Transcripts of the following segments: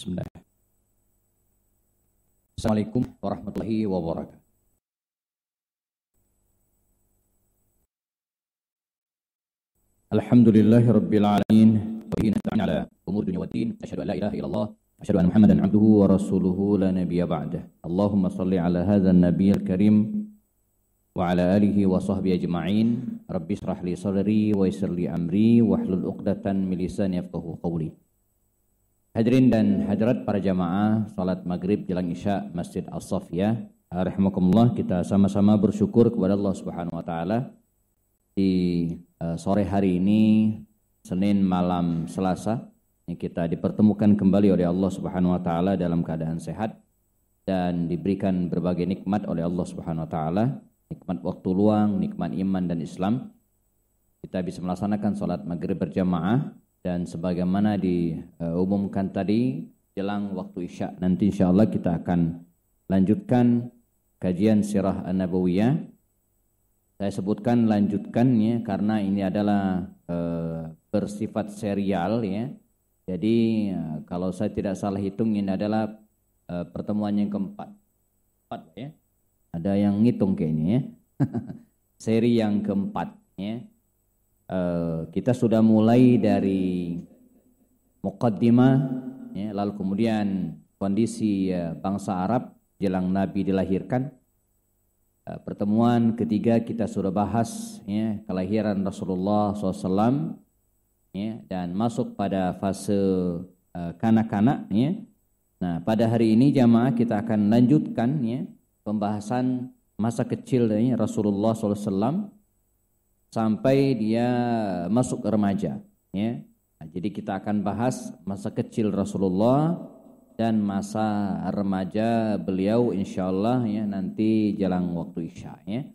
Bismillah. Assalamualaikum warahmatullahi wabarakatuh. Alhamdulillahirabbil alamin. Wa bihi nasta'in ala umur dunya waddin. Asyhadu an la ilaha illallah, asyhadu anna Muhammadan abduhu wa rasuluhu la nabiyya ba'dah. Allahumma shalli ala hadzal nabiyil karim wa ala alihi wa sahbihi ajma'in. Rabbi shrah li sadri wa yassir li amri wahlul 'uqdatam min lisani yafqahu qawli. Hadirin dan hadirat para jamaah salat maghrib jelang isya Masjid As-Saffiyah, rahimakumullah, kita sama-sama bersyukur kepada Allah Subhanahu wa taala di sore hari ini, Senin malam Selasa, kita dipertemukan kembali oleh Allah Subhanahu wa taala dalam keadaan sehat dan diberikan berbagai nikmat oleh Allah Subhanahu wa taala, nikmat waktu luang, nikmat iman dan Islam. Kita bisa melaksanakan salat maghrib berjamaah. Dan sebagaimana diumumkan tadi, jelang waktu isya nanti insyaallah kita akan lanjutkan kajian sirah an-nabawiyah. Saya sebutkan lanjutkannya karena ini adalah bersifat serial ya. Jadi kalau saya tidak salah hitung ini adalah pertemuan yang keempat. Ya. Ada yang ngitung kayaknya ya. Seri yang keempat ya. Kita sudah mulai dari muqaddimah ya, lalu kemudian kondisi bangsa Arab jelang Nabi dilahirkan. Pertemuan ketiga kita sudah bahas ya, kelahiran Rasulullah SAW ya, dan masuk pada fase kanak-kanak ya. Nah, pada hari ini jamaah kita akan lanjutkan ya, pembahasan masa kecil dari Rasulullah SAW sampai dia masuk remaja ya. Nah, jadi kita akan bahas masa kecil Rasulullah dan masa remaja beliau insyaallah ya, nanti jelang waktu isya ya.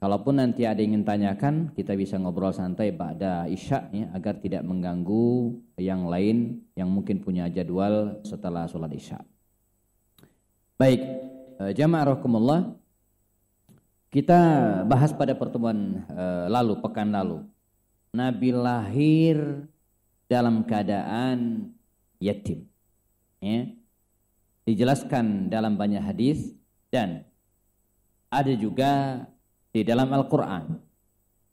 Kalaupun nanti ada yang ingin tanyakan, kita bisa ngobrol santai ba'da isya ya, agar tidak mengganggu yang lain yang mungkin punya jadwal setelah sholat isya. Baik, jamaah rahimakumullah, kita bahas pada pertemuan lalu, pekan lalu, Nabi lahir dalam keadaan yatim. Ya. Dijelaskan dalam banyak hadis dan ada juga di dalam Al-Quran.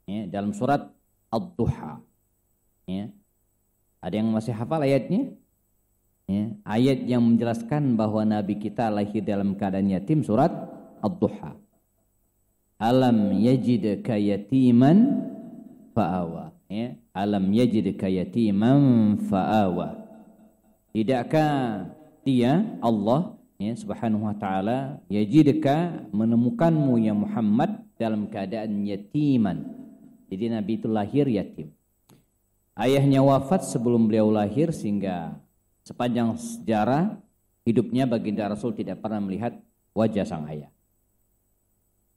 Ya, dalam surat Ad-Duha. Ya. Ada yang masih hafal ayatnya? Ya. Ayat yang menjelaskan bahwa Nabi kita lahir dalam keadaan yatim, surat Ad-Duha. Alam yajidka yatiman fa'awa ya. Alam yajidka yatiman fa'awa. Tidakkah dia Allah ya, subhanahu wa ta'ala, yajidka, menemukanmu ya Muhammad dalam keadaan yatiman. Jadi Nabi itu lahir yatim. Ayahnya wafat sebelum beliau lahir, sehingga sepanjang sejarah hidupnya baginda Rasul tidak pernah melihat wajah sang ayah.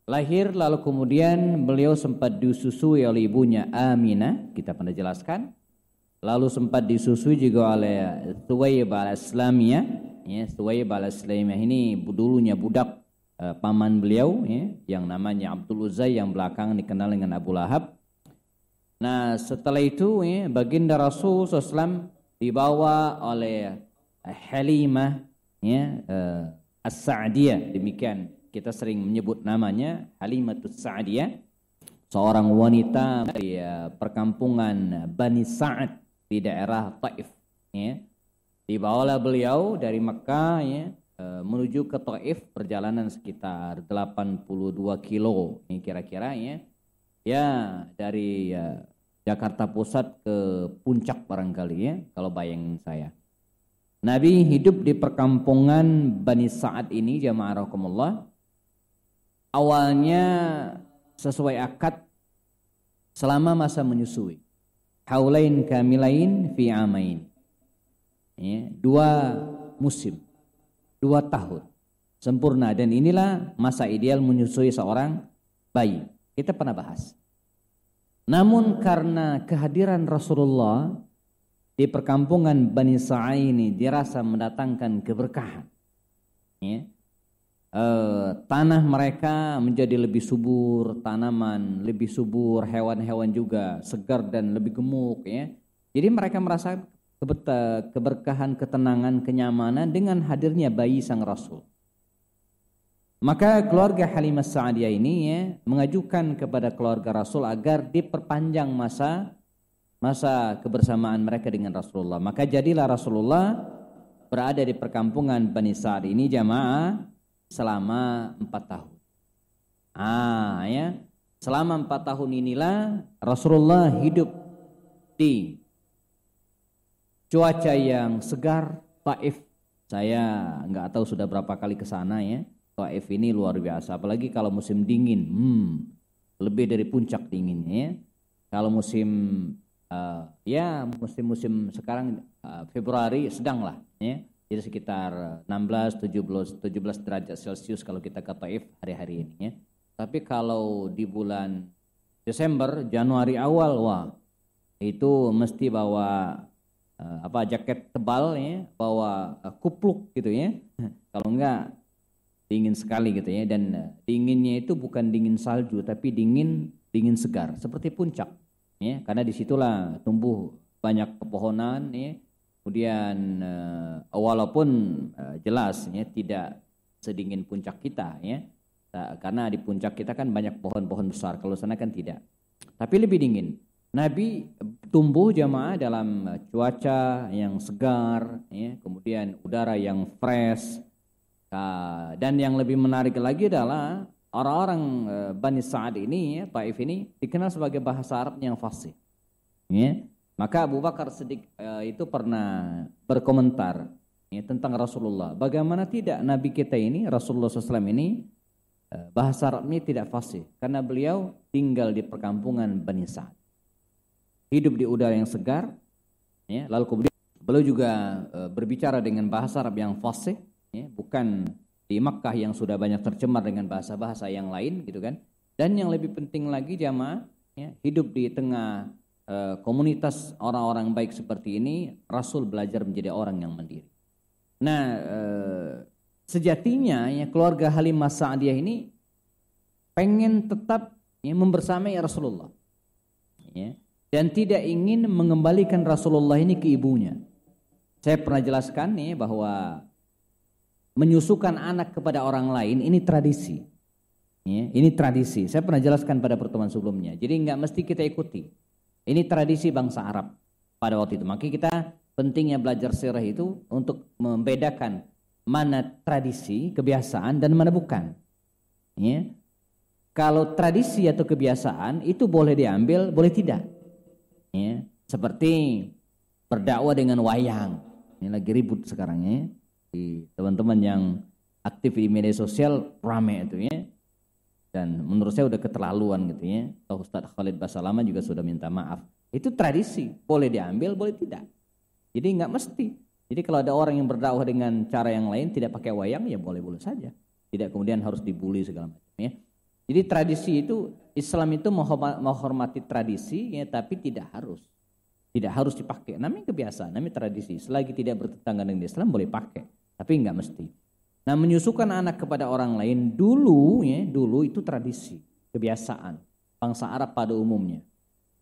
Lahir lalu kemudian beliau sempat disusui oleh ibunya Aminah, kita pernah jelaskan. Lalu sempat disusui juga oleh Thuwaybah al-Islamiyah. Ya, Thuwaybah al-Islamiyah ini dulunya budak paman beliau ya, yang namanya Abdul Uzza, yang belakangan dikenal dengan Abu Lahab. Nah, setelah itu ya, baginda Rasul SAW dibawa oleh Halimah ya, As-Sa'diyah, demikian kita sering menyebut namanya Halimatus Sa'diyah, seorang wanita dari perkampungan Bani Sa'ad di daerah Taif ya. Dibawalah beliau dari Mekah ya, menuju ke Taif, perjalanan sekitar 82 kilo ini kira-kira ya. Ya, dari Jakarta Pusat ke Puncak barangkali ya, kalau bayangin saya. Nabi hidup di perkampungan Bani Sa'ad ini, jamaah rahimakumullah. Awalnya sesuai akad selama masa menyusui. Haulain kamilain fi amain. Ya, 2 musim, 2 tahun sempurna, dan inilah masa ideal menyusui seorang bayi. Kita pernah bahas. Namun karena kehadiran Rasulullah di perkampungan Bani Sa'ad ini dirasa mendatangkan keberkahan. Ya. Tanah mereka menjadi lebih subur, tanaman lebih subur, hewan-hewan juga segar dan lebih gemuk ya. Jadi mereka merasa keberkahan, ketenangan, kenyamanan dengan hadirnya bayi sang Rasul. Maka keluarga Halimah Sa'diyah ini ya, mengajukan kepada keluarga Rasul agar diperpanjang masa kebersamaan mereka dengan Rasulullah. Maka jadilah Rasulullah berada di perkampungan Bani Sa'd ini jamaah selama 4 tahun. Ya. Selama 4 tahun inilah Rasulullah hidup di cuaca yang segar. Taif, saya nggak tahu sudah berapa kali ke sana ya. Taif ini luar biasa, apalagi kalau musim dingin, lebih dari puncak dinginnya ya. Kalau musim musim sekarang Februari sedang lah ya. Jadi sekitar 16-17 derajat Celcius kalau kita ke Taif hari-hari ini ya. Tapi kalau di bulan Desember, Januari awal, wah itu mesti bawa jaket tebal ya, bawa kupluk gitu ya. Kalau enggak dingin sekali gitu ya, dan dinginnya itu bukan dingin salju tapi dingin segar seperti puncak ya, karena disitulah tumbuh banyak pepohonan ya. Kemudian walaupun jelas ya tidak sedingin puncak kita ya, karena di puncak kita kan banyak pohon-pohon besar, kalau sana kan tidak, tapi lebih dingin. Nabi tumbuh jamaah dalam cuaca yang segar ya, kemudian udara yang fresh. Dan yang lebih menarik lagi adalah orang-orang Bani Sa'd ini ya, Taif ini dikenal sebagai bahasa Arab yang fasih ya. Maka Abu Bakar Siddiq itu pernah berkomentar ya, tentang Rasulullah, bagaimana tidak Nabi kita ini Rasulullah SAW ini bahasa Arabnya tidak fasih, karena beliau tinggal di perkampungan Bani Sa'd, hidup di udara yang segar ya. Lalu kemudian beliau juga berbicara dengan bahasa Arab yang fasih ya, bukan di Makkah yang sudah banyak tercemar dengan bahasa-bahasa yang lain gitu kan. Dan yang lebih penting lagi jamaah ya, hidup di tengah komunitas orang-orang baik seperti ini, Rasul belajar menjadi orang yang mandiri. Nah, sejatinya ya keluarga Halimah Sa'diyah ini pengen tetap ya, membersamai Rasulullah ya, dan tidak ingin mengembalikan Rasulullah ini ke ibunya. Saya pernah jelaskan nih bahwa menyusukan anak kepada orang lain ini tradisi ya, ini tradisi. Saya pernah jelaskan pada pertemuan sebelumnya. Jadi nggak mesti kita ikuti. Ini tradisi bangsa Arab pada waktu itu. Maka kita pentingnya belajar sirah itu untuk membedakan mana tradisi, kebiasaan dan mana bukan. Ya. Kalau tradisi atau kebiasaan itu boleh diambil, boleh tidak. Ya. Seperti berdakwah dengan wayang. Ini lagi ribut sekarang ya. Di teman-teman yang aktif di media sosial rame itu ya. Dan menurut saya udah keterlaluan gitu ya. Ustadz Khalid Basalama juga sudah minta maaf. Itu tradisi, boleh diambil, boleh tidak. Jadi nggak mesti. Jadi kalau ada orang yang berdakwah dengan cara yang lain, tidak pakai wayang, ya boleh-boleh saja. Tidak kemudian harus dibully segala macam ya. Jadi tradisi itu, Islam itu menghormati tradisi ya, tapi tidak harus dipakai. Namanya kebiasaan, namanya tradisi. Selagi tidak bertentangan dengan Islam boleh pakai, tapi nggak mesti. Nah, menyusukan anak kepada orang lain dulu itu tradisi, kebiasaan bangsa Arab pada umumnya.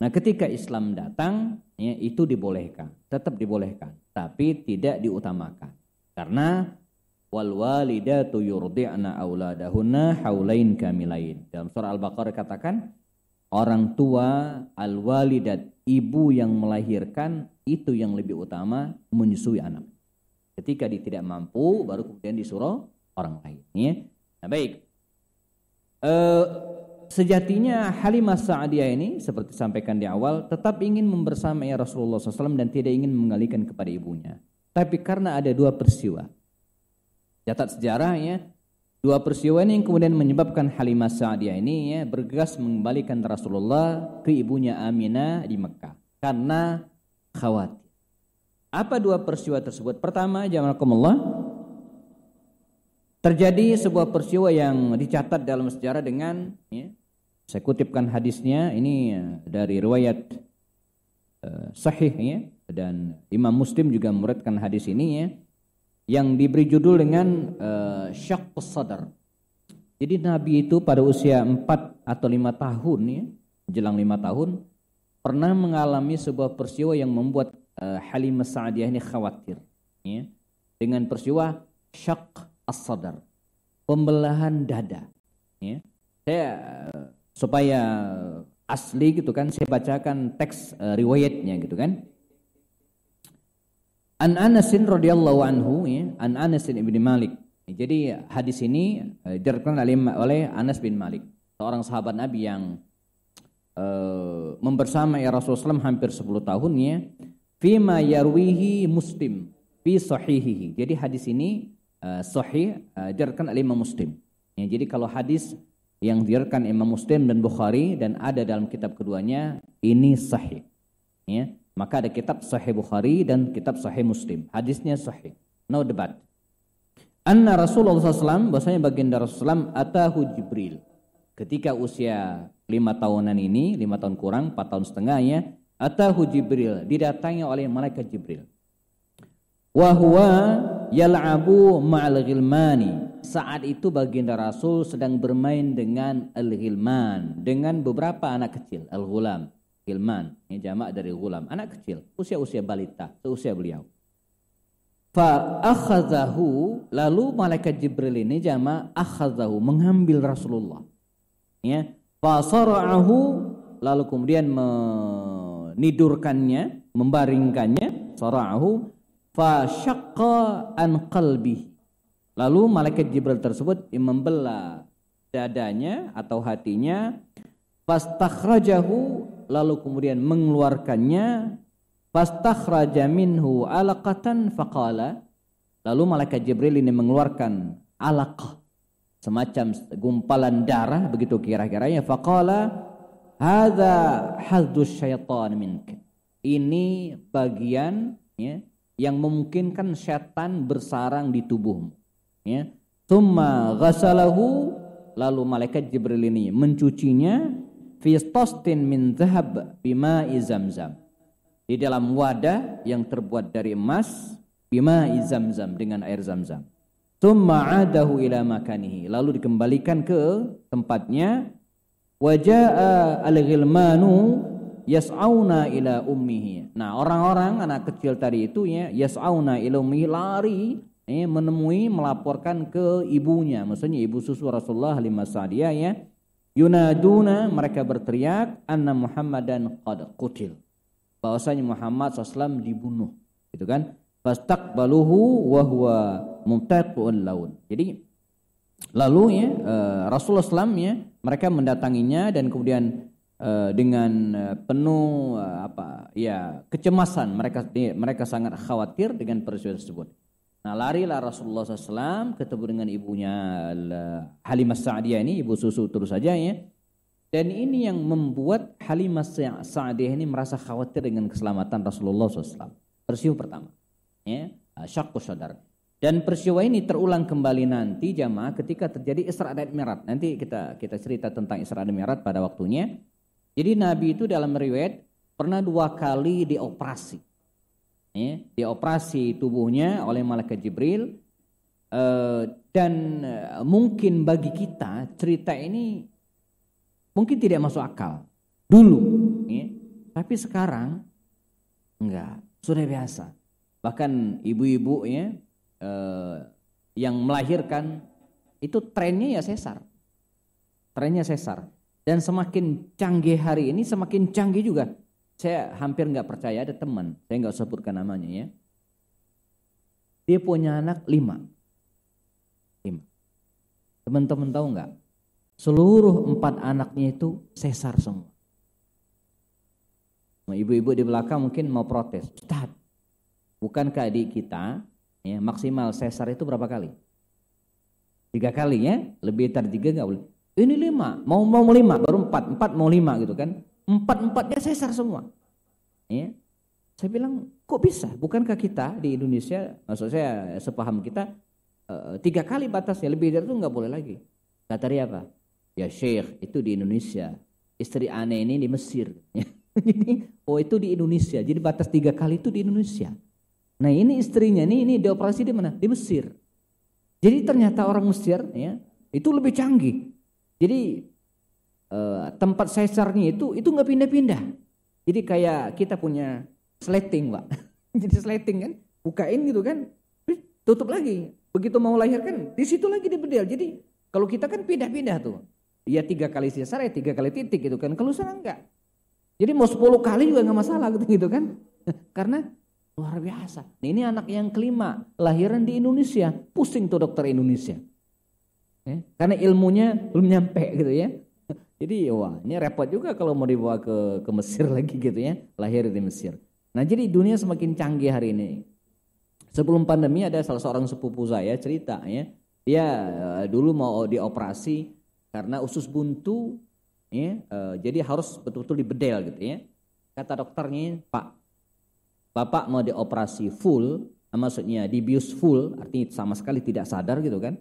Nah, ketika Islam datang ya, itu dibolehkan, tetap dibolehkan, tapi tidak diutamakan. Karena wal walidatu yurdi'na auladahunna haulain kamilain. Dalam surah Al-Baqarah katakan orang tua al-walidat, ibu yang melahirkan itu yang lebih utama menyusui anak. Ketika dia tidak mampu, baru kemudian disuruh orang lain. Ya. Nah, baik. Sejatinya Halimah Sa'diyah ini, seperti sampaikan di awal, tetap ingin membersamai Rasulullah SAW dan tidak ingin mengalihkan kepada ibunya. Tapi karena ada 2 peristiwa, catat sejarah ya, 2 peristiwa ini yang kemudian menyebabkan Halimah Sa'diyah ini ya, bergegas mengembalikan Rasulullah ke ibunya Aminah di Mekah karena khawatir. Apa 2 peristiwa tersebut? Pertama, jamaah, terjadi sebuah peristiwa yang dicatat dalam sejarah dengan ya, saya kutipkan hadisnya ini dari riwayat sahih ya, dan Imam Muslim juga meriwayatkan hadis ini ya, yang diberi judul dengan Syaqqus Sadr. Jadi Nabi itu pada usia 4 atau 5 tahun ya, jelang 5 tahun pernah mengalami sebuah peristiwa yang membuat Halimah Sa'diyah ini khawatir, ya, dengan peristiwa syaq as-sadar, pembelahan dada. Ya. Saya supaya asli gitu kan, saya bacakan teks riwayatnya gitu kan. An Anasin radhiyallahu anhu, ya, An Anasin ibn Malik. Jadi hadis ini diriwayatkan oleh Anas bin Malik, seorang sahabat Nabi yang membersamai Rasulullah SAW hampir 10 tahun, ya. Fima yarwihi Muslim fi sahihihi. Jadi hadis ini sahih diriwayatkan oleh Imam Muslim. Ya, jadi kalau hadis yang diriwayatkan Imam Muslim dan Bukhari dan ada dalam kitab keduanya ini sahih. Ya. Maka ada kitab Sahih Bukhari dan kitab Sahih Muslim. Hadisnya sahih. No debat. Anna Rasulullah SAW, bahasanya baginda Rasulullah SAW, atahu Jibril. Ketika usia 5 tahunan ini, 5 tahun kurang, 4 tahun setengah, ya, atahu Jibril, didatangi oleh malaikat Jibril. Wa huwa yal'abu ma'al ghilmani. Saat itu baginda Rasul sedang bermain dengan al-ghilman, dengan beberapa anak kecil, al-ghulam. Ghilman, ini jamak dari ghulam, anak kecil, usia-usia balita, seusia beliau. Fa akhadhahu, lalu malaikat Jibril ini jamak akhadhahu, mengambil Rasulullah. Ya, fa sara'ahu, lalu kemudian menidurkannya, membaringkannya, sara'ahu, fa syaqqa an qalbi. Lalu malaikat Jibril tersebut membelah dadanya atau hatinya, fastakhrajahu, lalu kemudian mengeluarkannya, fastakhraja minhu alaqatan faqala, lalu malaikat Jibril ini mengeluarkan alaqah, semacam gumpalan darah begitu kira-kiranya, faqala hadza haddus syaitan mink, ini bagian, ya, yang memungkinkan syaitan bersarang di tubuhmu, ya. Tsumma ghasalahu, lalu malaikat Jibril ini mencucinya, fi tastin min dhahab bima'i zamzam, di dalam wadah yang terbuat dari emas, bima'i zamzam, dengan air zamzam. Tsumma adahu ila makanihi, lalu dikembalikan ke tempatnya. Waja'a al-ghilmanu yas'auna ila ummihi. Nah, orang-orang anak kecil tadi itu, ya, yas'auna ila ummihi, lari, menemui, melaporkan ke ibunya, maksudnya ibu susu Rasulullah Halimah Sa'diyah, ya. Yunaduna, mereka berteriak, anna Muhammadan qad qutil, bahwasanya Muhammad SAW dibunuh, gitu kan. Fastaqbaluhu wa huwa mumtaqi'ul laun. Jadi lalu, ya, Rasulullah SAW, ya, mereka mendatanginya dan kemudian dengan penuh kecemasan, mereka sangat khawatir dengan peristiwa tersebut. Nah, larilah Rasulullah SAW ketemu dengan ibunya Halimah Sa'diyah ini, ibu susu terus saja, ya. Dan ini yang membuat Halimah Sa'diyah ini merasa khawatir dengan keselamatan Rasulullah SAW. Peristiwa pertama, ya, syaqqus sadar. Dan peristiwa ini terulang kembali nanti jamaah ketika terjadi Isra dan Mi'raj. Nanti kita cerita tentang Isra dan Mi'raj pada waktunya. Jadi Nabi itu dalam riwayat pernah 2 kali dioperasi. Ya, dioperasi tubuhnya oleh malaikat Jibril, dan mungkin bagi kita cerita ini mungkin tidak masuk akal dulu, ya, tapi sekarang enggak, sudah biasa. Bahkan ibu-ibu, ya, yang melahirkan itu trennya ya sesar, dan semakin canggih hari ini, semakin canggih juga. Saya hampir nggak percaya, ada teman, saya nggak sebutkan namanya, ya. Dia punya anak 5. Teman-teman tahu nggak? Seluruh 4 anaknya itu sesar semua. Nah, ibu-ibu di belakang mungkin mau protes, Ustaz, bukankah adik kita, ya, maksimal sesar itu berapa kali? 3 kali, ya, lebih dari 3 nggak boleh. Ini 5, mau 5, baru 4 mau 5 gitu kan? 4-4-nya sesar semua, ya. Saya bilang, kok bisa? Bukankah kita di Indonesia, maksud saya sepaham kita, 3 kali batasnya, lebih dari itu nggak boleh lagi. Kata dia apa? Ya Syekh, itu di Indonesia. Istri aneh ini di Mesir. Oh, itu di Indonesia. Jadi batas 3 kali itu di Indonesia. Nah, ini istrinya ini dioperasi di mana? Di Mesir. Jadi ternyata orang Mesir, ya, itu lebih canggih. Jadi tempat sesarnya itu nggak pindah-pindah. Jadi kayak kita punya Sleting, Pak. Jadi sleting kan, bukain gitu kan, tutup lagi. Begitu mau lahirkan, di situ lagi dibedel. Jadi kalau kita kan pindah-pindah tuh. Ya 3 kali sesar, ya 3 kali titik gitu kan. Kalau sana enggak. Jadi mau 10 kali juga enggak masalah gitu kan. Karena luar biasa. Nah, ini anak yang kelima, lahiran di Indonesia. Pusing tuh dokter Indonesia. Ya, karena ilmunya belum nyampe gitu ya. Jadi wah, ini repot juga kalau mau dibawa ke Mesir lagi gitu ya. Lahir di Mesir. Nah, jadi dunia semakin canggih hari ini. Sebelum pandemi ada salah seorang sepupu saya cerita ya. Dia dulu mau dioperasi karena usus buntu ya, jadi harus betul-betul dibedel gitu ya. Kata dokternya, "Pak, Bapak mau dioperasi full, maksudnya dibius full, artinya sama sekali tidak sadar gitu kan?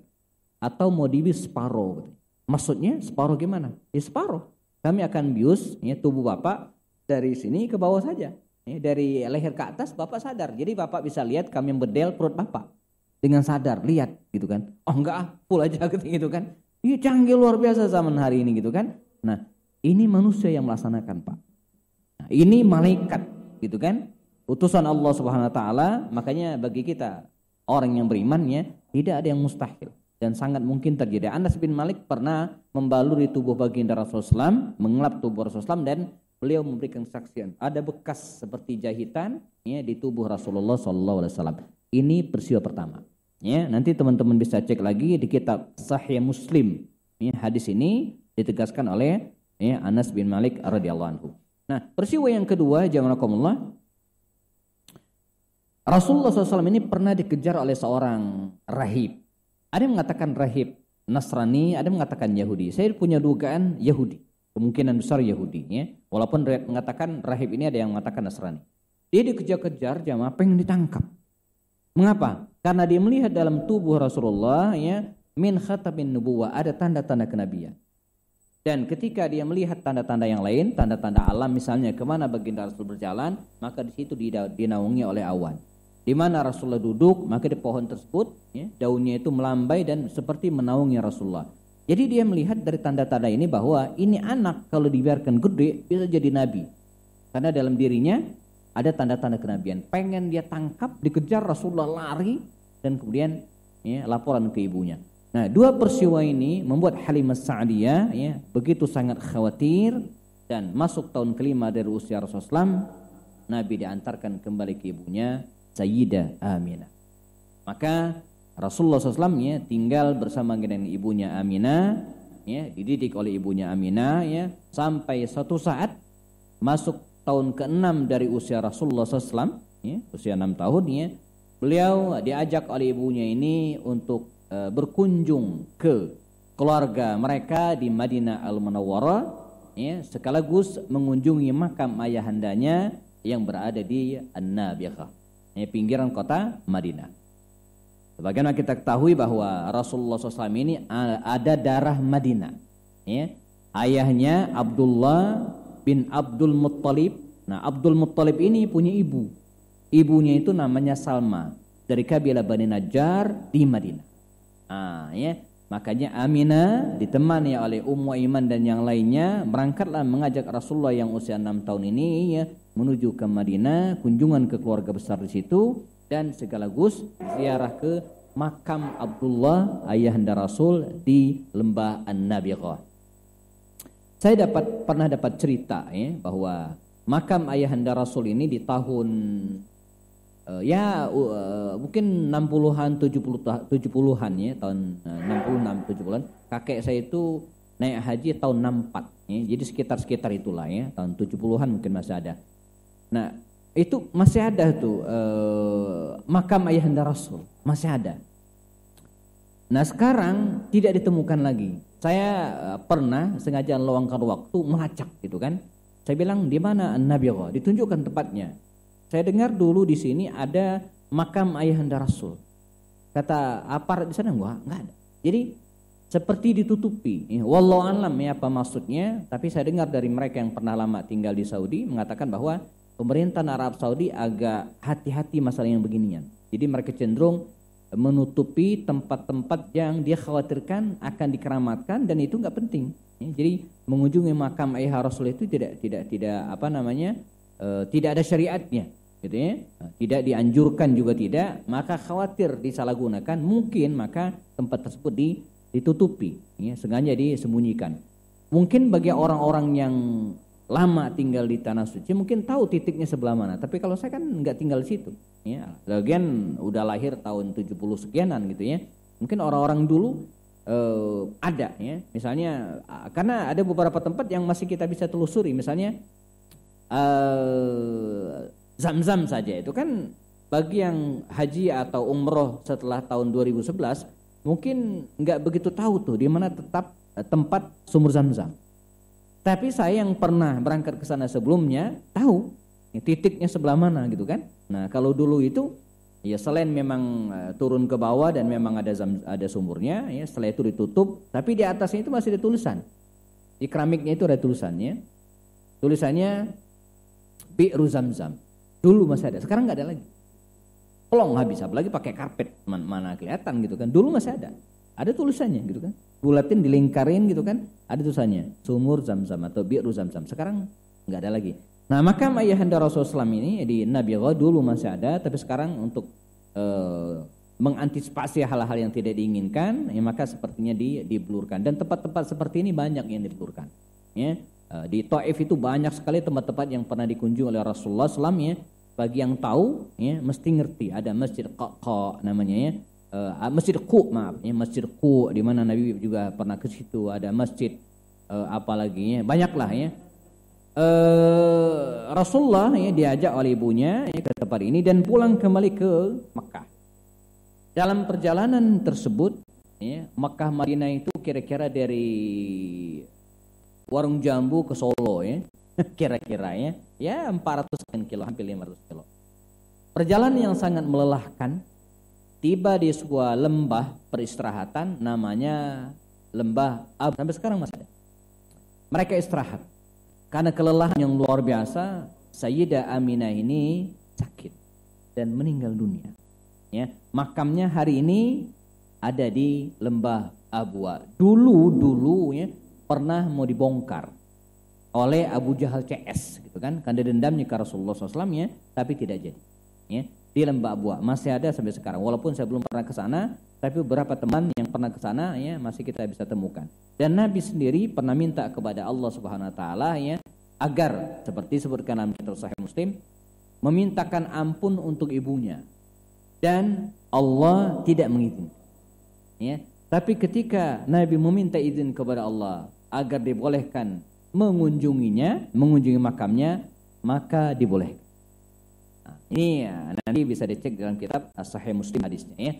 Atau mau dibius separuh gitu. Maksudnya separuh gimana? Ya separuh. Kami akan bius ya, tubuh Bapak dari sini ke bawah saja. Ya, dari leher ke atas Bapak sadar. Jadi Bapak bisa lihat kami bedel perut Bapak. Dengan sadar, lihat gitu kan. Oh enggak, full aja gitu kan. Iya canggih luar biasa zaman hari ini gitu kan. Nah ini manusia yang melaksanakan Pak. Nah, ini malaikat gitu kan. Utusan Allah Subhanahu wa taala, makanya bagi kita orang yang beriman ya, tidak ada yang mustahil dan sangat mungkin terjadi. Anas bin Malik pernah membaluri tubuh baginda Rasulullah SAW, mengelap tubuh Rasulullah SAW dan beliau memberikan kesaksian. Ada bekas seperti jahitan ya di tubuh Rasulullah SAW. Ini peristiwa pertama. Ya, nanti teman-teman bisa cek lagi di kitab Sahih Muslim. Ya, hadis ini ditegaskan oleh ya, Anas bin Malik radhiyallahu anhu. Nah, peristiwa yang kedua, jamaah Rasulullah SAW ini pernah dikejar oleh seorang rahib. Ada yang mengatakan rahib Nasrani, ada yang mengatakan Yahudi. Saya punya dugaan Yahudi, kemungkinan besar Yahudi. Ya. Walaupun mengatakan rahib ini ada yang mengatakan Nasrani. Dia dikejar-kejar, jamaah pengen ditangkap. Mengapa? Karena dia melihat dalam tubuh Rasulullah ya min khatamin nubuwah, ada tanda-tanda kenabian. Dan ketika dia melihat tanda-tanda yang lain, tanda-tanda alam misalnya kemana baginda Rasul berjalan, maka di situ dinaungi oleh awan. Di mana Rasulullah duduk, maka di pohon tersebut ya, daunnya itu melambai dan seperti menaungi Rasulullah. Jadi dia melihat dari tanda-tanda ini bahwa ini anak kalau dibiarkan gede bisa jadi nabi. Karena dalam dirinya ada tanda-tanda kenabian. Pengen dia tangkap, dikejar, Rasulullah lari dan kemudian ya, laporan ke ibunya. Nah, dua peristiwa ini membuat Halimah Sa'diyah ya, begitu sangat khawatir dan masuk tahun kelima dari usia Rasulullah SAW, Nabi diantarkan kembali ke ibunya Sayyidah Aminah. Maka Rasulullah SAW ya, tinggal bersama dengan ibunya Aminah, ya, dididik oleh ibunya Aminah ya, sampai suatu saat masuk tahun ke-6 dari usia Rasulullah SAW, ya, usia 6 tahun ya, beliau diajak oleh ibunya ini untuk berkunjung ke keluarga mereka di Madinah Al-Munawwarah ya, sekaligus mengunjungi makam ayahandanya yang berada di An-Nabiqah, ya, pinggiran kota Madinah. Sebagaimana kita ketahui bahwa Rasulullah SAW ini ada darah Madinah ya. Ayahnya Abdullah bin Abdul Muttalib. Nah, Abdul Muttalib ini punya ibu. Ibunya itu namanya Salma dari kabilah Bani Najjar di Madinah. Ya, makanya Aminah ditemani oleh Ummu Aiman dan yang lainnya berangkatlah mengajak Rasulullah yang usia 6 tahun ini ya, menuju ke Madinah, kunjungan ke keluarga besar di situ dan sekaligus ziarah ke makam Abdullah ayahanda Rasul di lembah An-Nabiqah. Saya pernah dapat cerita ya bahwa makam ayahanda Rasul ini di tahun mungkin 60-an 70-an ya, tahun 66 70-an. Kakek saya itu naik haji tahun 64 ya. Jadi sekitar itulah ya, tahun 70-an mungkin masih ada. Nah, itu masih ada tuh makam ayahanda Rasul, masih ada. Nah, sekarang tidak ditemukan lagi. Saya pernah sengaja meluangkan waktu melacak gitu kan. Saya bilang di mana An-Nabiqah, ditunjukkan tempatnya. Saya dengar dulu di sini ada makam ayahanda Rasul. Kata aparat di sana enggak ada. Jadi seperti ditutupi. Wallahu alam ya apa maksudnya, tapi saya dengar dari mereka yang pernah lama tinggal di Saudi mengatakan bahwa pemerintahan Arab Saudi agak hati-hati masalah yang beginian. Jadi mereka cenderung menutupi tempat-tempat yang dia khawatirkan akan dikeramatkan dan itu enggak penting. Jadi mengunjungi makam ayah Rasul itu tidak tidak ada syariatnya. gitu ya. Tidak dianjurkan juga tidak, maka khawatir disalahgunakan, mungkin maka tempat tersebut ditutupi, ya, sengaja disembunyikan. Mungkin bagi orang-orang yang lama tinggal di tanah suci mungkin tahu titiknya sebelah mana, tapi kalau saya kan nggak tinggal di situ, ya. Lagian udah lahir tahun 70 sekianan gitu ya. Mungkin orang-orang dulu ada, ya. Misalnya karena ada beberapa tempat yang masih kita bisa telusuri, misalnya Zam-Zam saja itu kan bagi yang haji atau umroh setelah tahun 2011 mungkin nggak begitu tahu tuh di mana tempat sumur Zam-Zam. Tapi saya yang pernah berangkat ke sana sebelumnya tahu ya, titiknya sebelah mana gitu kan. Nah kalau dulu itu ya selain memang turun ke bawah dan memang ada sumurnya, ya setelah itu ditutup, tapi di atasnya itu masih ada tulisan. Di keramiknya itu ada tulisannya. Tulisannya Bi'ru Zam-Zam. Dulu masih ada, sekarang nggak ada lagi. Pelong habis, apalagi pakai karpet, mana kelihatan gitu kan. Dulu masih ada tulisannya gitu kan. Bulatin dilingkarin gitu kan, ada tulisannya Sumur Zam-Zam atau Bi'ru Zam-Zam. Sekarang nggak ada lagi. Nah makam ayahanda Rasulullah SAW ini di Nabigha dulu masih ada, tapi sekarang untuk mengantisipasi hal-hal yang tidak diinginkan, ya maka sepertinya diblurkan. Dan tempat-tempat seperti ini banyak yang diblurkan. Ya, di Taif itu banyak sekali tempat-tempat yang pernah dikunjungi oleh Rasulullah SAW. Ya, bagi yang tahu, ya mesti ngerti. Ada Masjid Qaqa namanya ya, Masjid Qu, maaf, ya Masjid Qu di mana Nabi juga pernah ke situ. Ada masjid apalagi ya, banyaklah ya. Rasulullah ya diajak oleh ibunya ya, ke tempat ini dan pulang kembali ke Mekah. Dalam perjalanan tersebut ya, Mekah Madinah itu kira-kira dari Warung Jambu ke Solo ya, kira-kira ya 400 kilo, hampir 500 kilo. Perjalanan yang sangat melelahkan. Tiba di sebuah lembah peristirahatan namanya Lembah Abu, sampai sekarang masih ada. Mereka istirahat. Karena kelelahan yang luar biasa, Sayyidah Aminah ini sakit dan meninggal dunia. Ya, makamnya hari ini ada di Lembah Abwa. Dulu ya pernah mau dibongkar oleh Abu Jahal CS, gitu kan? Karena dendamnya ke Rasulullah SAW ya, tapi tidak jadi. Ya, di Lembah Abwa masih ada sampai sekarang. Walaupun saya belum pernah ke sana, tapi beberapa teman yang pernah ke sana ya masih kita bisa temukan. Dan Nabi sendiri pernah minta kepada Allah Subhanahu wa taala ya agar seperti disebutkan dalam kitab Sahih Muslim, memintakan ampun untuk ibunya. Dan Allah tidak mengizinkan. Ya, tapi ketika Nabi meminta izin kepada Allah agar dibolehkan mengunjungi makamnya, maka dibolehkan. Nah, ini ya, nanti bisa dicek dalam kitab Sahih Muslim hadisnya ya.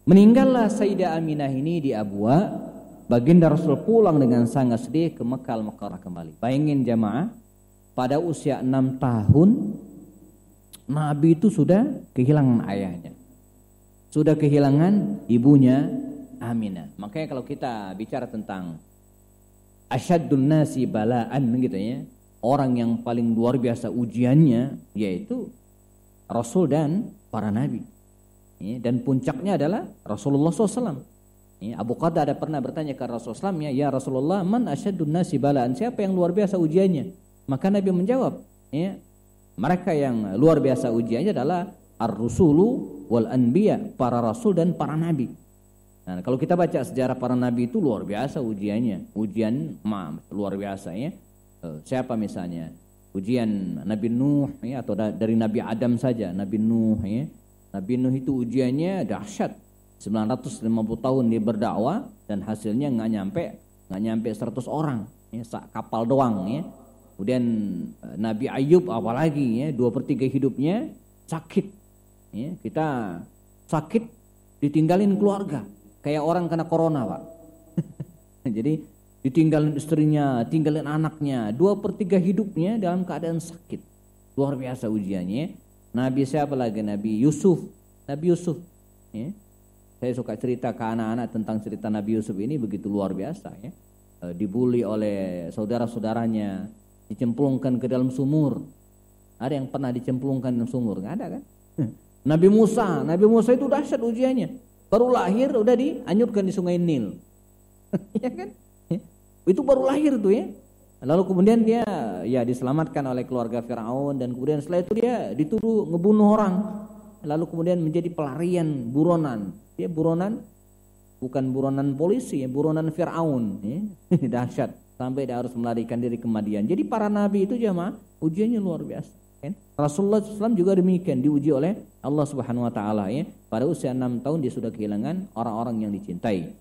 Meninggallah Sayyidah Aminah ini di Abwa. Baginda Rasul pulang dengan sangat sedih ke Mekah Al-Mukarramah kembali. Bayangin jamaah, pada usia 6 tahun Nabi itu sudah kehilangan ayahnya, sudah kehilangan ibunya Aminah. Makanya kalau kita bicara tentang asyaddun nasi bala'an gitu ya, orang yang paling luar biasa ujiannya yaitu Rasul dan para nabi ya, dan puncaknya adalah Rasulullah SAW. Ya, Abu Qatadah pernah bertanya ke Rasulullah SAW, ya Rasulullah, man asyaddun nasi bala'an, siapa yang luar biasa ujiannya? Maka Nabi menjawab, ya, mereka yang luar biasa ujiannya adalah ar-rusulu wal anbiya, para rasul dan para nabi. Nah, kalau kita baca sejarah para nabi itu luar biasa ujiannya, ujian luar biasa ya. Siapa misalnya? Ujian Nabi Nuh ya, atau dari Nabi Adam saja, Nabi Nuh ya. Nabi Nuh itu ujiannya dahsyat. 950 tahun dia berdakwah dan hasilnya nggak nyampe 100 orang ya, kapal doang ya. Kemudian Nabi Ayub apalagi ya, 2/3 hidupnya sakit ya. Kita sakit ditinggalin keluarga kayak orang kena corona Pak. Jadi ditinggalin istrinya, tinggalin anaknya, 2/3 hidupnya dalam keadaan sakit. Luar biasa ujiannya. Nabi siapa lagi? Nabi Yusuf ya. Saya suka cerita ke anak-anak tentang cerita Nabi Yusuf ini, begitu luar biasa ya. Dibully oleh saudara-saudaranya, dicemplungkan ke dalam sumur. Ada yang pernah dicemplungkan dalam sumur? Nggak ada kan? Nabi Musa itu dahsyat ujiannya. Baru lahir udah dianyurkan di sungai Nil. Ya kan? Itu baru lahir tuh ya. Lalu kemudian dia ya diselamatkan oleh keluarga Firaun, dan kemudian setelah itu dia dituduh ngebunuh orang. Lalu kemudian menjadi pelarian, buronan. Dia buronan, bukan buronan polisi, ya, buronan Firaun, ya. Dahsyat, sampai dia harus melarikan diri ke Madian. Jadi para nabi itu jamaah ujiannya luar biasa, kan? Rasulullah SAW juga demikian, diuji oleh Allah Subhanahu Wa Taala, ya. Pada usia 6 tahun dia sudah kehilangan orang-orang yang dicintai.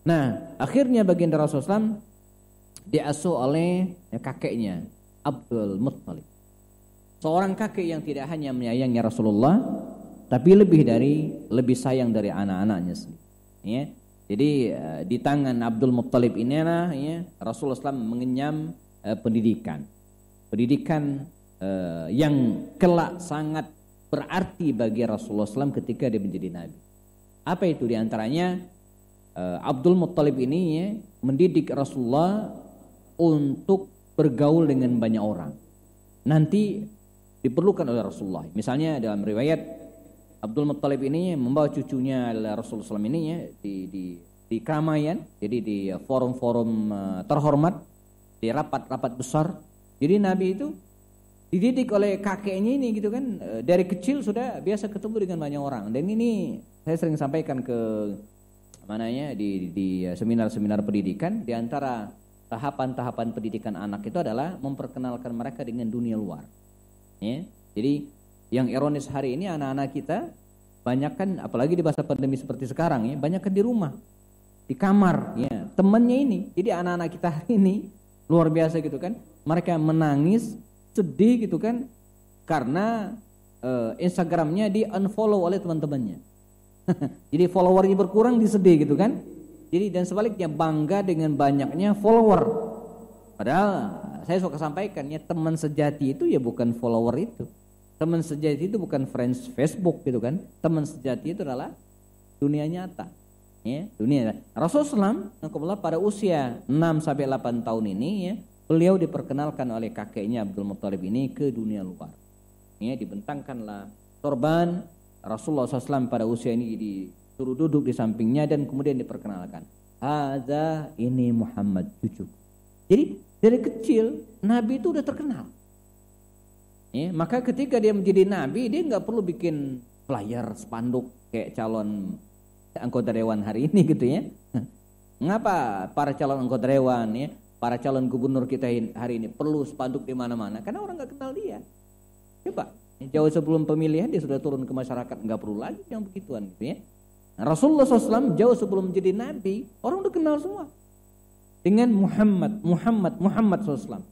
Nah, akhirnya baginda Rasulullah SAW diasuh oleh kakeknya Abdul Muttalib, seorang kakek yang tidak hanya menyayangi Rasulullah, tapi lebih sayang dari anak-anaknya sendiri, ya. Jadi di tangan Abdul Muttalib inilah, ya, Rasulullah SAW mengenyam pendidikan yang kelak sangat berarti bagi Rasulullah SAW ketika dia menjadi nabi. Apa itu diantaranya? Abdul Muttalib ini, ya, mendidik Rasulullah untuk bergaul dengan banyak orang. Nanti diperlukan oleh Rasulullah. Misalnya dalam riwayat, Abdul Muttalib ini membawa cucunya Rasulullah SAW ini, ya, di keramaian, jadi di forum-forum terhormat, di rapat-rapat besar. Jadi Nabi itu dididik oleh kakeknya ini, gitu kan, dari kecil sudah biasa ketemu dengan banyak orang. Dan ini saya sering sampaikan ke mananya di seminar-seminar pendidikan. Di antara tahapan-tahapan pendidikan anak itu adalah memperkenalkan mereka dengan dunia luar, ya. Jadi yang ironis hari ini anak-anak kita banyak kan, apalagi di masa pandemi seperti sekarang, ya, banyak kan di rumah, di kamar, ya, temannya ini. Jadi anak-anak kita hari ini luar biasa, gitu kan, mereka menangis, sedih, gitu kan, karena Instagramnya di unfollow oleh teman-temannya. Jadi followernya berkurang, disedih, gitu kan. Jadi dan sebaliknya bangga dengan banyaknya follower. Padahal saya suka sampaikan, ya, teman sejati itu ya bukan follower itu. Teman sejati itu bukan friends Facebook, gitu kan. Teman sejati itu adalah dunia nyata, ya, dunia nyata. Rasulullah SAW pada usia 6-8 tahun ini, ya, beliau diperkenalkan oleh kakeknya Abdul Muttalib ini ke dunia luar. Ya, dibentangkanlah sorban Rasulullah SAW pada usia ini, suruh duduk di sampingnya dan kemudian diperkenalkan, hadza ini Muhammad, cucu. Jadi dari kecil Nabi itu udah terkenal, ya. Maka ketika dia menjadi Nabi, dia nggak perlu bikin flyer, spanduk kayak calon anggota dewan hari ini, gitu, ya. Mengapa para calon anggota dewan, ya, para calon gubernur kita hari ini perlu spanduk di mana-mana? Karena orang nggak kenal dia. Coba jauh sebelum pemilihan dia sudah turun ke masyarakat, nggak perlu lagi yang begituan, gitu, ya. Rasulullah SAW jauh sebelum menjadi Nabi, orang udah kenal semua dengan Muhammad SAW,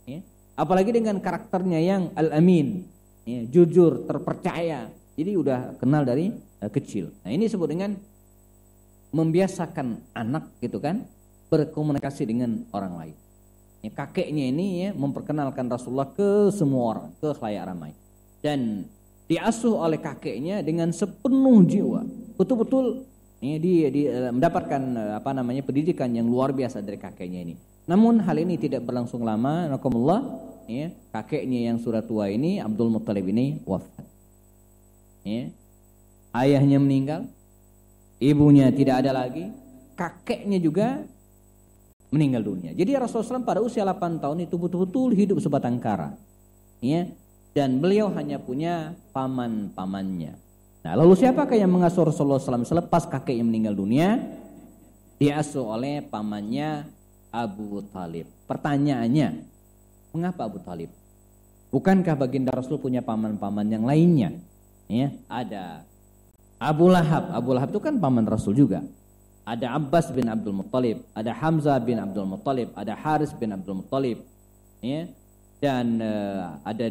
ya. Apalagi dengan karakternya yang al-amin, ya, jujur, terpercaya. Jadi udah kenal dari kecil. Nah, ini disebut dengan membiasakan anak, gitu kan, berkomunikasi dengan orang lain. Ya, kakeknya ini, ya, memperkenalkan Rasulullah ke semua orang, ke khalayak ramai, dan diasuh oleh kakeknya dengan sepenuh jiwa. Betul-betul, ya, dia mendapatkan pendidikan yang luar biasa dari kakeknya ini. Namun hal ini tidak berlangsung lama. Nakumullah, ya, kakeknya yang sudah tua ini, Abdul Muttalib ini wafat, ya. Ayahnya meninggal, ibunya tidak ada lagi, kakeknya juga meninggal dunia. Jadi Rasulullah SAW pada usia 8 tahun itu betul-betul hidup sebatang kara, ya. Dan beliau hanya punya paman-pamannya. Nah, lalu siapakah yang mengasuh Rasulullah SAW selepas kakeknya meninggal dunia? Diasuh oleh pamannya Abu Talib. Pertanyaannya, mengapa Abu Talib? Bukankah baginda Rasul punya paman-paman yang lainnya? Ya, ada Abu Lahab. Abu Lahab itu kan paman Rasul juga. Ada Abbas bin Abdul Muttalib, ada Hamzah bin Abdul Muttalib, ada Haris bin Abdul Muttalib, ya. Dan ada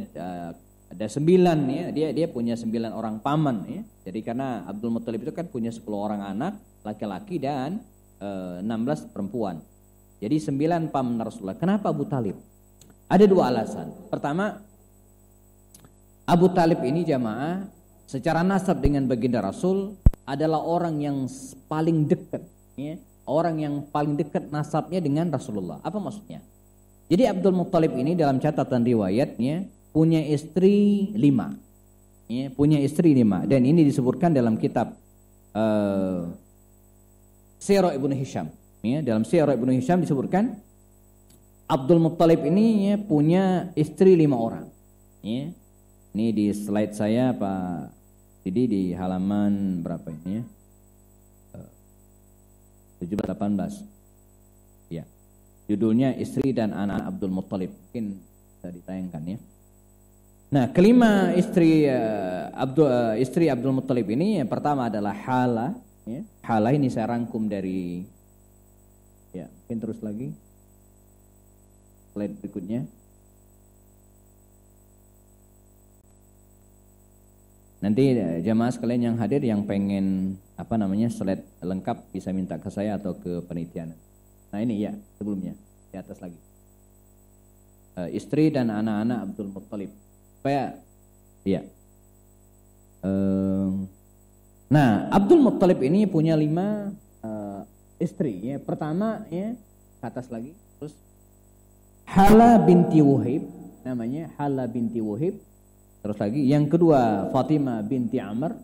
9, ya, dia punya 9 orang paman, ya. Jadi karena Abdul Muttalib itu kan punya 10 orang anak laki-laki dan 16 perempuan. Jadi 9 paman Rasulullah. Kenapa Abu Talib? Ada 2 alasan. Pertama, Abu Talib ini jamaah secara nasab dengan baginda Rasul adalah orang yang paling dekat, ya. Orang yang paling dekat nasabnya dengan Rasulullah. Apa maksudnya? Jadi Abdul Muttalib ini dalam catatan riwayatnya punya istri 5, ya, punya istri 5, dan ini disebutkan dalam kitab Sirah Ibnu Hisham, ya. Dalam Sirah Ibnu Hisham disebutkan Abdul Muttalib ini ya, punya istri 5 orang. Ya. Ini di slide saya Pak Didi di halaman berapa ini ya? 17-18. Ya. Judulnya Istri dan Anak Abdul Muttalib. Mungkin bisa ditayangkan ya. Nah, kelima istri Abdul Muttalib ini yang pertama adalah Hala. Ya. Hala ini saya rangkum dari ya, mungkin terus lagi. Slide berikutnya. Nanti jamaah sekalian yang hadir yang pengen slide lengkap bisa minta ke saya atau ke panitia. Nah ini ya sebelumnya di atas lagi. Istri dan anak-anak Abdul Muttalib. Supaya ya. Nah Abdul Muttalib ini punya 5 istri. Ya. Pertama ya ke atas lagi. Terus Hala binti Wahib, namanya Hala binti Wahib. Terus lagi yang kedua Fatimah binti Amr,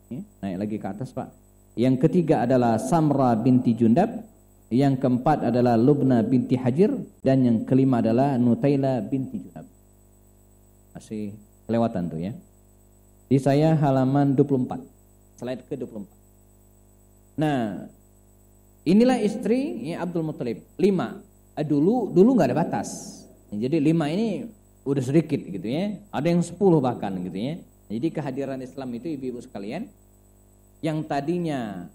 ya, naik lagi ke atas Pak. Yang ketiga adalah Samra binti Jundab. Yang keempat adalah Lubna binti Hajir. Dan yang kelima adalah Nutaila binti Jundab. Masih kelewatan tuh ya. Di saya halaman 24, slide ke 24. Nah inilah istri ya, Abdul Muttalib 5. Dulu nggak ada batas. Jadi 5 ini udah sedikit gitu ya. Ada yang 10 bahkan gitu ya. Jadi kehadiran Islam itu ibu-ibu sekalian yang tadinya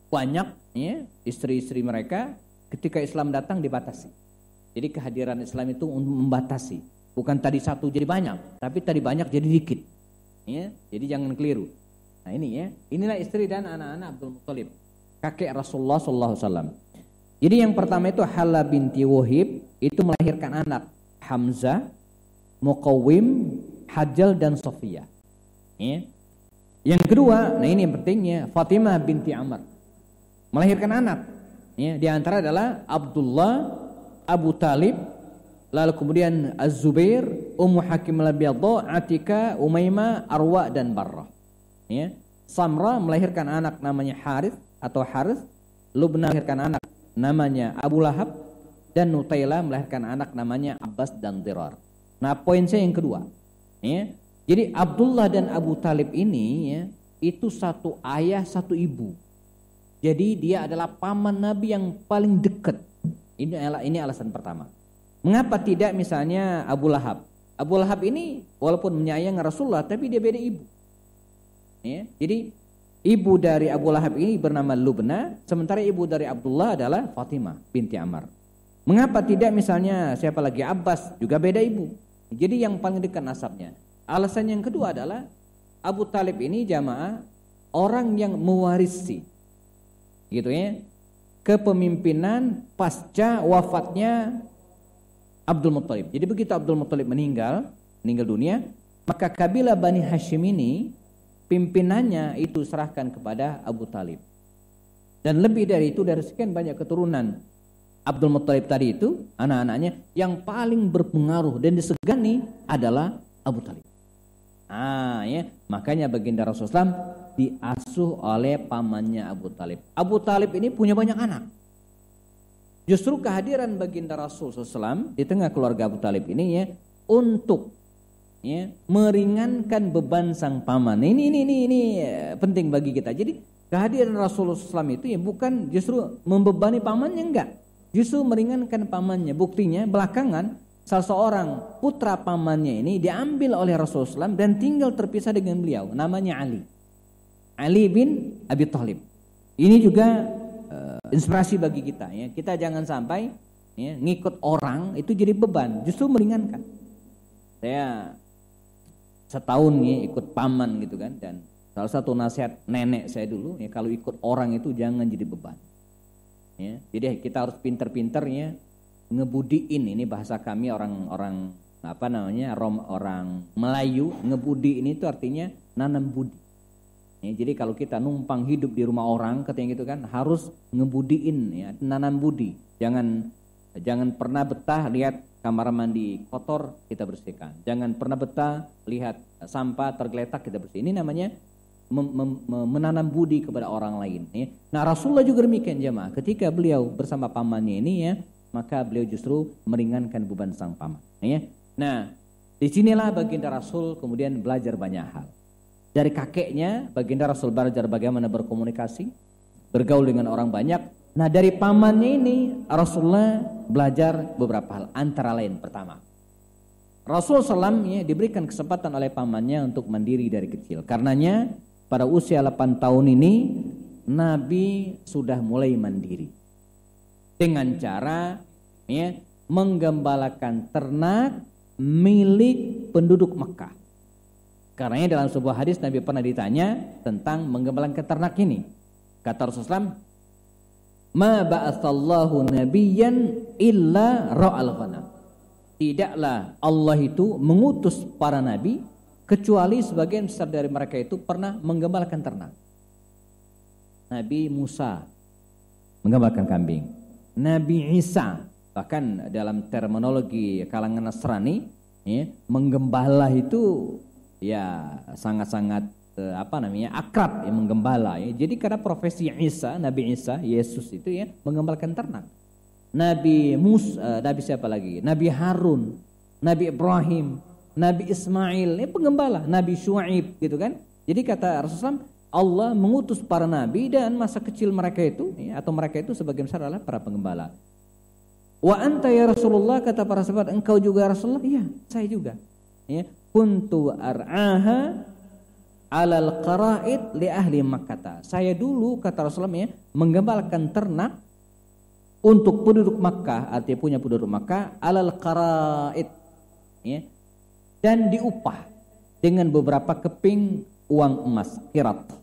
banyak ya istri-istri mereka ketika Islam datang dibatasi. Jadi kehadiran Islam itu membatasi. Bukan tadi 1 jadi banyak, tapi tadi banyak jadi dikit. Ya, jadi jangan keliru. Nah ini ya, inilah istri dan anak-anak Abdul Muttalib, kakek Rasulullah SAW. Jadi yang pertama itu Hala binti Wahib itu melahirkan anak Hamzah, Muqawwim, Hajjal dan Sofiyah. Ya. Yang kedua, nah ini yang pentingnya Fatimah binti Amr melahirkan anak. Ya, di antara adalah Abdullah, Abu Talib, lalu kemudian Az-Zubair, Ummu Hakim al-Biyadha, Atika, Umaymah, Arwa dan Barrah. Ya. Samra melahirkan anak namanya Harith atau Harith, Lubna melahirkan anak namanya Abu Lahab, dan Nutaila melahirkan anak namanya Abbas dan Dirar. Nah poin saya yang kedua ya, jadi Abdullah dan Abu Talib ini ya, itu satu ayah satu ibu. Jadi dia adalah paman Nabi yang paling dekat. Ini alasan pertama. Mengapa tidak misalnya Abu Lahab? Abu Lahab ini walaupun menyayangi Rasulullah tapi dia beda ibu ya, jadi ibu dari Abu Lahab ini bernama Lubna, sementara ibu dari Abdullah adalah Fatimah binti Amr. Mengapa tidak misalnya siapa lagi Abbas, juga beda ibu. Jadi yang paling dekat nasabnya. Alasan yang kedua adalah Abu Talib ini jamaah orang yang mewarisi gitu ya kepemimpinan pasca wafatnya Abdul Muttalib. Jadi begitu Abdul Muttalib meninggal dunia, maka kabilah Bani Hashim ini pimpinannya itu serahkan kepada Abu Talib. Dan lebih dari itu, dari sekian banyak keturunan Abdul Muttalib tadi itu, anak-anaknya yang paling berpengaruh dan disegani adalah Abu Talib. Ya, makanya baginda Rasulullah diasuh oleh pamannya Abu Talib. Abu Talib ini punya banyak anak. Justru kehadiran baginda Rasulullah SAW di tengah keluarga Abu Talib ini ya untuk ya, meringankan beban sang paman. Ini penting bagi kita. Jadi kehadiran Rasulullah SAW itu ya bukan justru membebani pamannya, enggak. Justru meringankan pamannya. Buktinya belakangan salah seorang putra pamannya ini diambil oleh Rasulullah SAW dan tinggal terpisah dengan beliau. Namanya Ali bin Abi Thalib. Ini juga inspirasi bagi kita ya. Kita jangan sampai ya, ngikut orang itu jadi beban, justru meringankan. Saya setahun ya ikut paman gitu kan, dan salah satu nasihat nenek saya dulu ya, kalau ikut orang itu jangan jadi beban. Ya, jadi kita harus pinter-pinter ya ngebudiin, ini bahasa kami orang orang Melayu, ngebudi ini itu artinya nanam budi. Ya, jadi kalau kita numpang hidup di rumah orang katanya gitu kan, harus ngebudiin ya, nanam budi. Jangan pernah betah lihat kamar mandi kotor kita bersihkan. Jangan pernah betah lihat sampah tergeletak kita bersihkan. Ini namanya menanam budi kepada orang lain ya. Nah, Rasulullah juga demikian jemaah. Ketika beliau bersama pamannya ini ya, maka beliau justru meringankan beban sang paman. Ya. Nah, disinilah baginda Rasul kemudian belajar banyak hal. Dari kakeknya, baginda Rasul belajar bagaimana berkomunikasi, bergaul dengan orang banyak. Nah, dari pamannya ini Rasulullah belajar beberapa hal. Antara lain, pertama, Rasul SAW ya, diberikan kesempatan oleh pamannya untuk mandiri dari kecil. Karenanya pada usia 8 tahun ini Nabi sudah mulai mandiri dengan cara ya, menggembalakan ternak milik penduduk Mekah. Karena dalam sebuah hadis Nabi pernah ditanya tentang menggembalakan ternak ini. Kata Rasulullah, "Ma ba'atsallahu nabiyyan illa ra'al ghanam." Tidaklah Allah itu mengutus para nabi kecuali sebagian besar dari mereka itu pernah menggembalakan ternak. Nabi Musa menggembalakan kambing. Nabi Isa, bahkan dalam terminologi kalangan Nasrani, ya, menggembala itu ya sangat-sangat akrab ya, menggembala ya. Jadi karena profesi Isa, Nabi Isa, Yesus itu ya menggembalakan ternak. Nabi Musa, Nabi siapa lagi? Nabi Harun, Nabi Ibrahim, Nabi Ismail, ya penggembala, Nabi Syuaib gitu kan. Jadi kata Rasulullah, Allah mengutus para nabi dan masa kecil mereka itu ya, atau mereka itu sebagian besar adalah para penggembala. Wa anta ya Rasulullah, kata para sahabat, engkau juga Rasulullah? Iya, saya juga. Ya, kuntu ar'aha alal qara'id li ahli Makkah. Saya dulu kata Rasulullah ya, menggembalakan ternak untuk penduduk Makkah, artinya punya penduduk Makkah, alal qara'id ya, dan diupah dengan beberapa keping uang emas, qirat.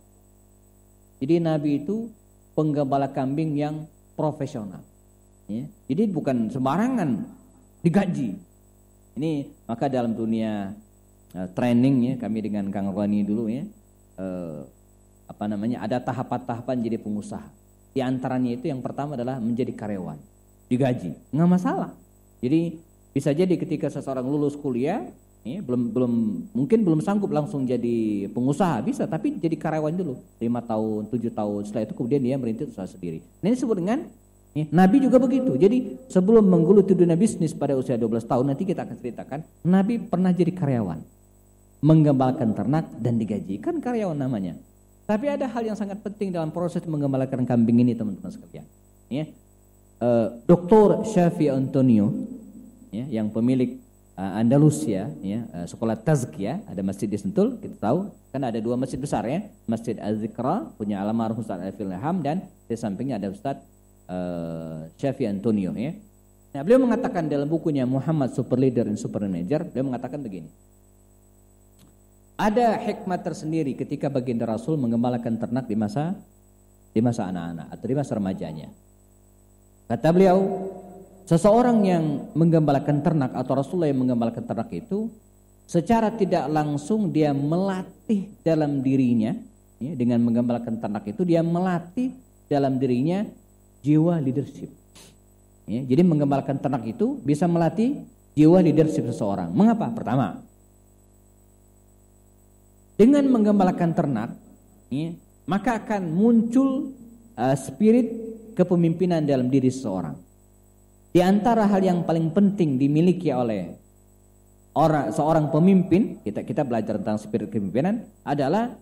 Jadi Nabi itu penggembala kambing yang profesional. Ya. Jadi bukan sembarangan digaji. Ini maka dalam dunia training ya, kami dengan Kang Rani dulu ya, ada tahapan-tahapan jadi pengusaha. Di antaranya itu yang pertama adalah menjadi karyawan, digaji, nggak masalah. Jadi bisa jadi ketika seseorang lulus kuliah, ya, mungkin belum sanggup langsung jadi pengusaha, bisa, tapi jadi karyawan dulu 5 tahun, 7 tahun, setelah itu kemudian dia merintis usaha sendiri. Nah, ini disebut dengan ya, Nabi juga begitu. Jadi sebelum menggeluti dunia bisnis pada usia 12 tahun, nanti kita akan ceritakan, Nabi pernah jadi karyawan, menggembalakan ternak dan digaji, kan karyawan namanya. Tapi ada hal yang sangat penting dalam proses menggembalakan kambing ini, teman-teman sekalian. Ya, Dr. Syafi Antonio, ya, yang pemilik Andalusia, ya, sekolah tazkiyah, ada masjid di Sentul, kita tahu kan ada 2 masjid besar ya, Masjid Az-Zikra punya almarhum Ustaz Alfil Ilham, dan di sampingnya ada Ustaz Syafi Antonio ya. Nah, beliau mengatakan dalam bukunya Muhammad Super Leader and Super Manager, beliau mengatakan begini. Ada hikmah tersendiri ketika baginda Rasul menggembalakan ternak di masa anak-anak atau di masa remajanya. Kata beliau, seseorang yang menggembalakan ternak atau Rasulullah yang menggembalakan ternak itu secara tidak langsung dia melatih dalam dirinya ya, dengan menggembalakan ternak itu dia melatih dalam dirinya jiwa leadership. Ya, jadi menggembalakan ternak itu bisa melatih jiwa leadership seseorang. Mengapa? Pertama, dengan menggembalakan ternak ya, maka akan muncul spirit kepemimpinan dalam diri seseorang. Di antara hal yang paling penting dimiliki oleh seorang pemimpin, kita belajar tentang spirit kepemimpinan, adalah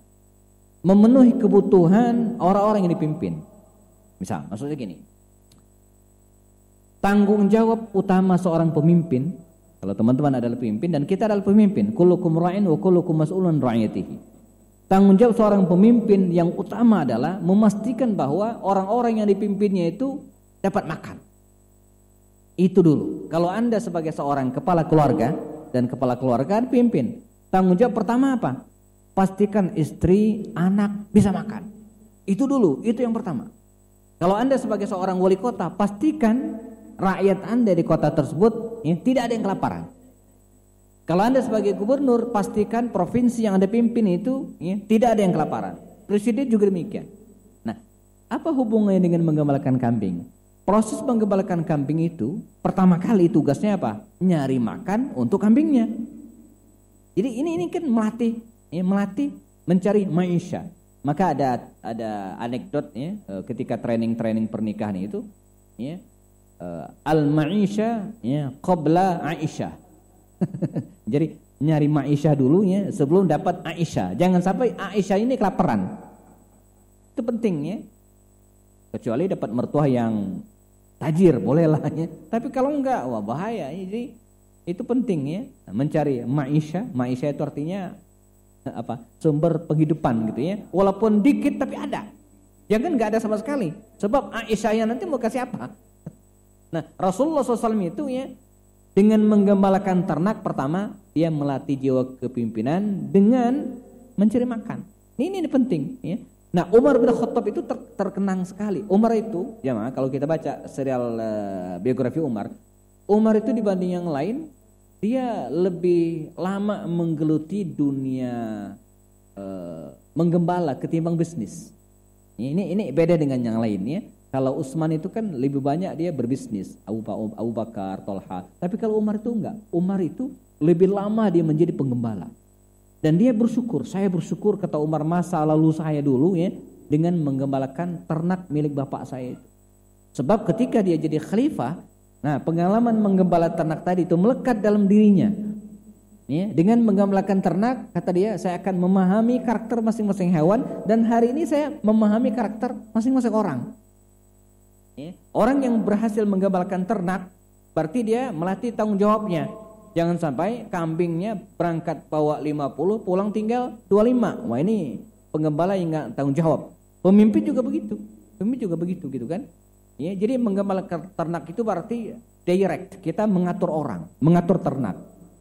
memenuhi kebutuhan orang-orang yang dipimpin. Misal, maksudnya gini, tanggung jawab utama seorang pemimpin, kalau teman-teman adalah pemimpin dan kita adalah pemimpin, kullukum ra'in wa kullukum mas'ulun ra'iyatihi. Tanggung jawab seorang pemimpin yang utama adalah memastikan bahwa orang-orang yang dipimpinnya itu dapat makan. Itu dulu. Kalau Anda sebagai seorang kepala keluarga dan kepala keluarga pimpin, tanggung jawab pertama apa? Pastikan istri, anak bisa makan. Itu dulu, itu yang pertama. Kalau Anda sebagai seorang wali kota, pastikan rakyat Anda di kota tersebut ya, tidak ada yang kelaparan. Kalau Anda sebagai gubernur, pastikan provinsi yang Anda pimpin itu ya, tidak ada yang kelaparan. Presiden juga demikian. Nah, apa hubungannya dengan menggembalakan kambing? Proses menggembalakan kambing itu pertama kali tugasnya apa? Nyari makan untuk kambingnya. Jadi ini kan melatih mencari maisha. Maka ada anekdot ya, ketika training pernikahan itu ya, al-ma'isha ya qabla Aisyah. Jadi nyari Ma'isyah dulu ya sebelum dapat Aisyah. Jangan sampai Aisyah ini kelaparan. Itu penting ya. Kecuali dapat mertua yang tajir bolehlah ya. Tapi kalau enggak wah bahaya. Jadi itu penting ya mencari Ma'isyah. Ma'isyah itu artinya apa? Sumber penghidupan gitu ya. Walaupun dikit tapi ada. Jangan enggak ada sama sekali. Sebab Aisyah yang nanti mau kasih apa? Nah, Rasulullah SAW itu ya dengan menggembalakan ternak pertama dia melatih jiwa kepemimpinan dengan mencari makan. Ini penting ya. Nah, Umar bin Khattab itu terkenang sekali. Umar itu, jemaah kalau kita baca serial biografi Umar itu dibanding yang lain dia lebih lama menggeluti dunia menggembala ketimbang bisnis. Ini beda dengan yang lain ya. Kalau Utsman itu kan lebih banyak dia berbisnis, Abu Bakar, Tolha. Tapi kalau Umar itu enggak. Umar itu lebih lama dia menjadi penggembala. Dan dia bersyukur, saya bersyukur kata Umar masa lalu saya dulu ya dengan menggembalakan ternak milik bapak saya itu. Sebab ketika dia jadi khalifah, nah pengalaman menggembala ternak tadi itu melekat dalam dirinya. Ya, dengan menggembalakan ternak, kata dia, saya akan memahami karakter masing-masing hewan dan hari ini saya memahami karakter masing-masing orang. Ya, orang yang berhasil menggembalakan ternak berarti dia melatih tanggung jawabnya. Jangan sampai kambingnya berangkat bawa 50 pulang tinggal 25. Wah ini penggembala yang enggak tanggung jawab. Pemimpin juga begitu gitu kan. Ya, jadi menggembalakan ternak itu berarti direct, kita mengatur orang, mengatur ternak,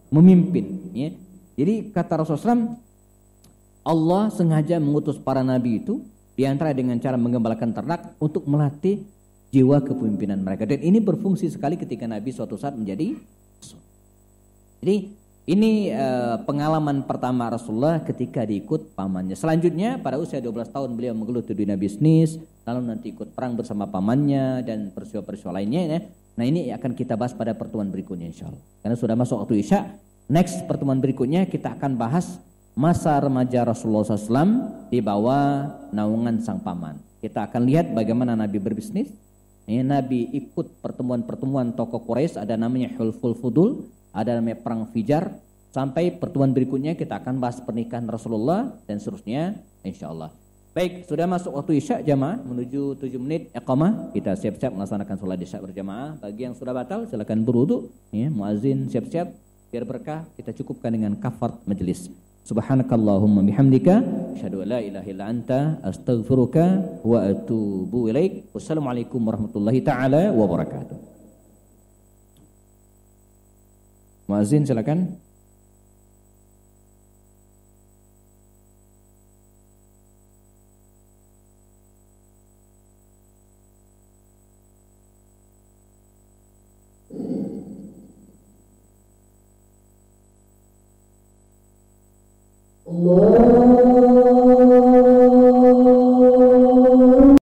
memimpin ya. Jadi kata Rasulullah SAW, Allah sengaja mengutus para nabi itu diantara dengan cara menggembalakan ternak untuk melatih jiwa kepemimpinan mereka, dan ini berfungsi sekali ketika Nabi suatu saat menjadi rasul. Jadi ini pengalaman pertama Rasulullah ketika diikut pamannya. Selanjutnya pada usia 12 tahun beliau menggeluti dunia bisnis, lalu nanti ikut perang bersama pamannya dan peristiwa-peristiwa lainnya ya. Nah ini akan kita bahas pada pertemuan berikutnya insyaallah. Karena sudah masuk waktu Isya. Next pertemuan berikutnya kita akan bahas masa remaja Rasulullah SAW di bawah naungan sang paman. Kita akan lihat bagaimana Nabi berbisnis. Nabi ikut pertemuan-pertemuan tokoh Quraisy, ada namanya Hulful Fudul, ada namanya Perang Fijar. Sampai pertemuan berikutnya kita akan bahas pernikahan Rasulullah dan seterusnya insyaallah. Baik, sudah masuk waktu Isya jamaah, menuju 7 menit iqamah. Kita siap-siap melaksanakan sholat Isya berjamaah. Bagi yang sudah batal silakan berwudu ya, muazin siap-siap biar berkah. Kita cukupkan dengan kafarat majelis. Subhanakallahumma bihamdika asyhadu an la ilaha illa anta astaghfiruka wa atubu ilaik. Wassalamualaikum warahmatullahi taala wabarakatuh. Muazin silakan. Allah